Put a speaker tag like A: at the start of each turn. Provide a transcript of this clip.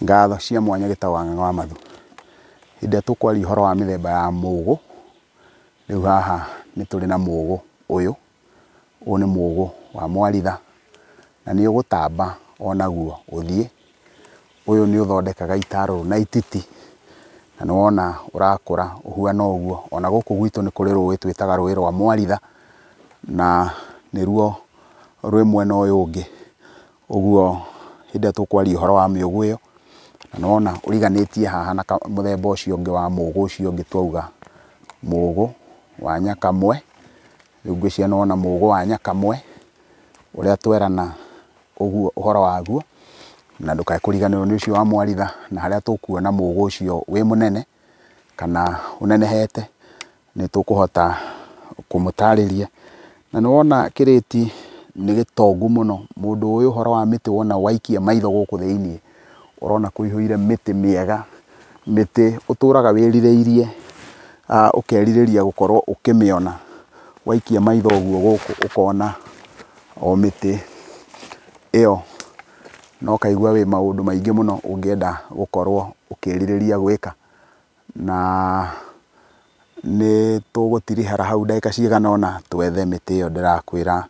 A: Ngatho cia mwanya Gĩtaũ wa Ng'ang'a wa Mathu. Hĩndĩ ĩrĩa tũkwaria ũhoro wa mĩthemba ya mũgũ, rĩu haha nĩ tũrĩ na mũgũ ũyũ. Ũyũ nĩ mũgũ wa mwaritha na nĩ ũgũtamba onaguo ũthiĩ. Ũyũ nĩ ũthondekaga itarũrũ na ititi na nĩ wona ũrakũra ũhuana ũguo. Ona gũkũ gwitũ nĩ kũrĩ rũĩ twĩtaga rũĩ rwa Mwaritha na nĩruo rwĩ mwena ũyũ ũngĩ. Ũguo hĩndĩ ĩrĩa tũkwaria ũhoro wa mĩũgũ ĩyo, na nĩ wona ũriganĩtie haha na mũthemba ũcio ũngĩ wa mũgũ ũcio ũngĩ twauga mũgũ wa nyakamwe. Rĩu ngwĩciria nĩ wona mũgũ wa nyakamwe ũrĩa twerana ũguo ũhoro waguo, na ndũkae kũriganĩrwo nĩ ũcio wa Mwaritha. Na harĩa tũkuona mũgũ ũcio wĩ mũnene kana ũnenehete nĩ tũkũhota kũmũtarĩria. Na nĩ wona kĩrĩti nĩ gĩtongu mũno. Mũndũ ũyũ ũhoro wa mĩtĩ wona waikia maitho gũkũ thĩinĩ ũrona kũihũire mĩtĩ mĩega, mĩtĩ ũtũraga wĩrirĩirie ũkerirĩria gũkorwo ũkĩmĩona. Waikia maitho ũguo gũkũ ũkona o mĩtĩ ĩyo na ũkaigua wĩ maũndũ maingĩ mũno ũngĩenda gũkorwo ũkĩrirĩria gwĩka. Na nĩ tũgũtirihara hau ndagĩka cigana ũna twethe mĩtĩ ĩyo ndĩrakwĩra.